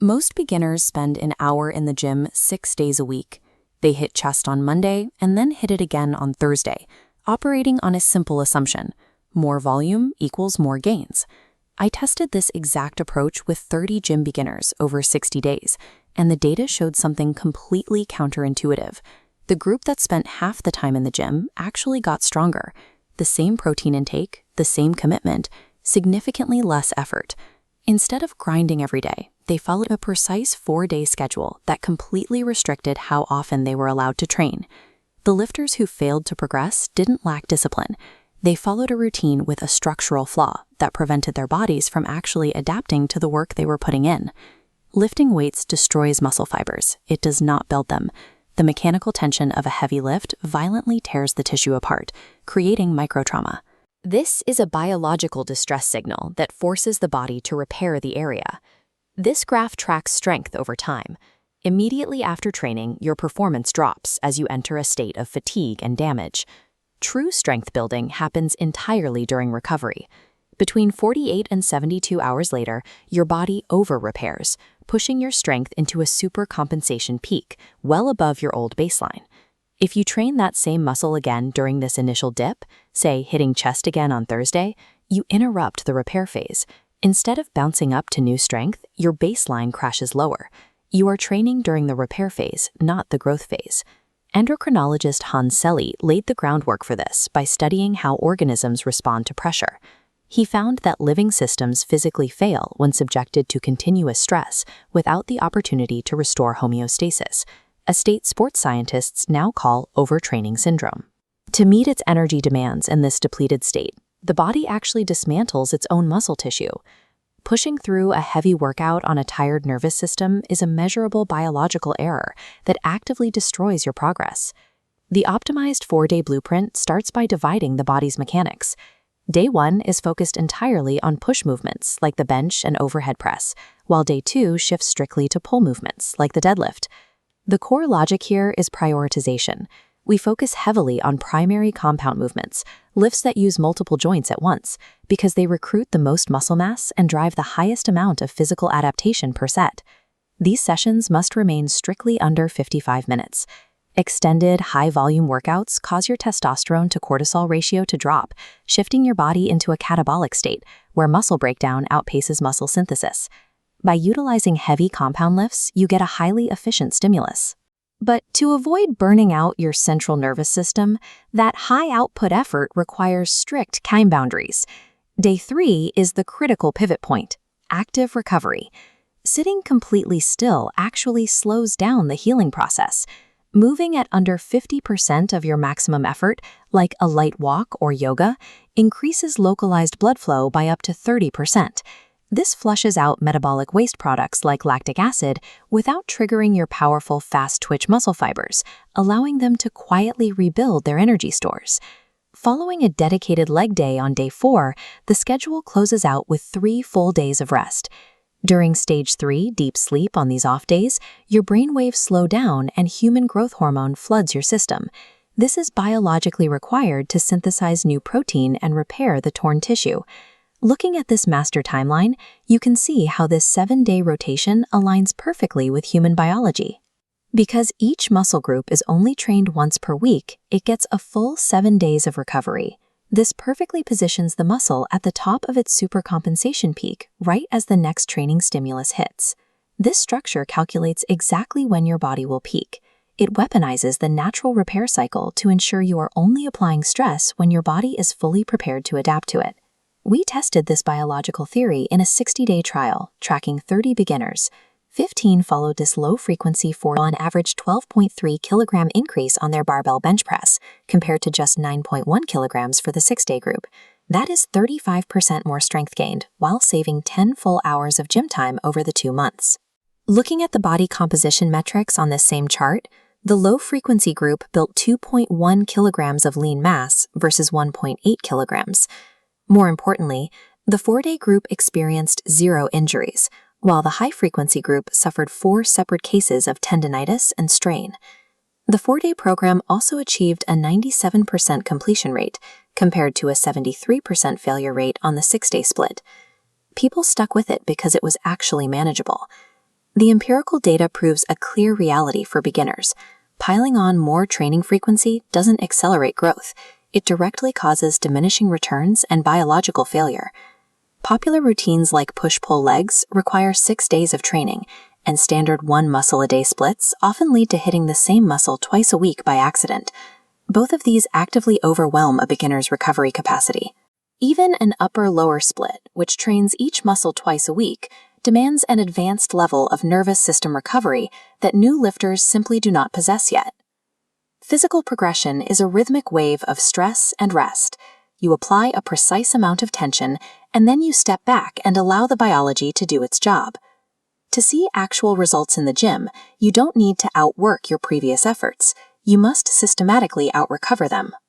Most beginners spend an hour in the gym 6 days a week. They hit chest on Monday and then hit it again on Thursday, operating on a simple assumption: more volume equals more gains. I tested this exact approach with 30 gym beginners over 60 days, and the data showed something completely counterintuitive. The group that spent half the time in the gym actually got stronger. The same protein intake, the same commitment, significantly less effort. Instead of grinding every day, they followed a precise 4-day schedule that completely restricted how often they were allowed to train. The lifters who failed to progress didn't lack discipline. They followed a routine with a structural flaw that prevented their bodies from actually adapting to the work they were putting in. Lifting weights destroys muscle fibers. It does not build them. The mechanical tension of a heavy lift violently tears the tissue apart, creating microtrauma. This is a biological distress signal that forces the body to repair the area. This graph tracks strength over time. Immediately after training, your performance drops as you enter a state of fatigue and damage. True strength building happens entirely during recovery. Between 48 and 72 hours later, your body over-repairs, pushing your strength into a supercompensation peak, well above your old baseline. If you train that same muscle again during this initial dip, say hitting chest again on Thursday, you interrupt the repair phase. Instead of bouncing up to new strength, your baseline crashes lower. You are training during the repair phase, not the growth phase. Endocrinologist Hans Selye laid the groundwork for this by studying how organisms respond to pressure. He found that living systems physically fail when subjected to continuous stress without the opportunity to restore homeostasis, a state sports scientists now call overtraining syndrome. To meet its energy demands in this depleted state, the body actually dismantles its own muscle tissue. Pushing through a heavy workout on a tired nervous system is a measurable biological error that actively destroys your progress. The optimized 4-day blueprint starts by dividing the body's mechanics. Day 1 is focused entirely on push movements like the bench and overhead press, while Day 2 shifts strictly to pull movements like the deadlift. The core logic here is prioritization. We focus heavily on primary compound movements, lifts that use multiple joints at once, because they recruit the most muscle mass and drive the highest amount of physical adaptation per set. These sessions must remain strictly under 55 minutes. Extended, high-volume workouts cause your testosterone to cortisol ratio to drop, shifting your body into a catabolic state, where muscle breakdown outpaces muscle synthesis. By utilizing heavy compound lifts, you get a highly efficient stimulus. But to avoid burning out your central nervous system, that high-output effort requires strict time boundaries. Day 3 is the critical pivot point: active recovery. Sitting completely still actually slows down the healing process. Moving at under 50% of your maximum effort, like a light walk or yoga, increases localized blood flow by up to 30%. This flushes out metabolic waste products like lactic acid without triggering your powerful fast-twitch muscle fibers, allowing them to quietly rebuild their energy stores. Following a dedicated leg day on Day 4, the schedule closes out with 3 full days of rest. During Stage 3, deep sleep on these off days, your brain waves slow down and human growth hormone floods your system. This is biologically required to synthesize new protein and repair the torn tissue. Looking at this master timeline, you can see how this 7-day rotation aligns perfectly with human biology. Because each muscle group is only trained once per week, it gets a full 7 days of recovery. This perfectly positions the muscle at the top of its supercompensation peak right as the next training stimulus hits. This structure calculates exactly when your body will peak. It weaponizes the natural repair cycle to ensure you are only applying stress when your body is fully prepared to adapt to it. We tested this biological theory in a 60-day trial, tracking 30 beginners. 15 followed this low-frequency on average 12.3 kilogram increase on their barbell bench press, compared to just 9.1 kilograms for the 6-day group. That is 35% more strength gained, while saving 10 full hours of gym time over the 2 months. Looking at the body composition metrics on this same chart, the low-frequency group built 2.1 kilograms of lean mass versus 1.8 kilograms. More importantly, the 4-day group experienced 0 injuries, while the high-frequency group suffered 4 separate cases of tendinitis and strain. The 4-day program also achieved a 97% completion rate, compared to a 73% failure rate on the 6-day split. People stuck with it because it was actually manageable. The empirical data proves a clear reality for beginners. Piling on more training frequency doesn't accelerate growth. It directly causes diminishing returns and biological failure. Popular routines like push-pull legs require 6 days of training, and standard 1 muscle-a-day splits often lead to hitting the same muscle twice a week by accident. Both of these actively overwhelm a beginner's recovery capacity. Even an upper-lower split, which trains each muscle twice a week, demands an advanced level of nervous system recovery that new lifters simply do not possess yet. Physical progression is a rhythmic wave of stress and rest. You apply a precise amount of tension, and then you step back and allow the biology to do its job. To see actual results in the gym, you don't need to outwork your previous efforts. You must systematically outrecover them.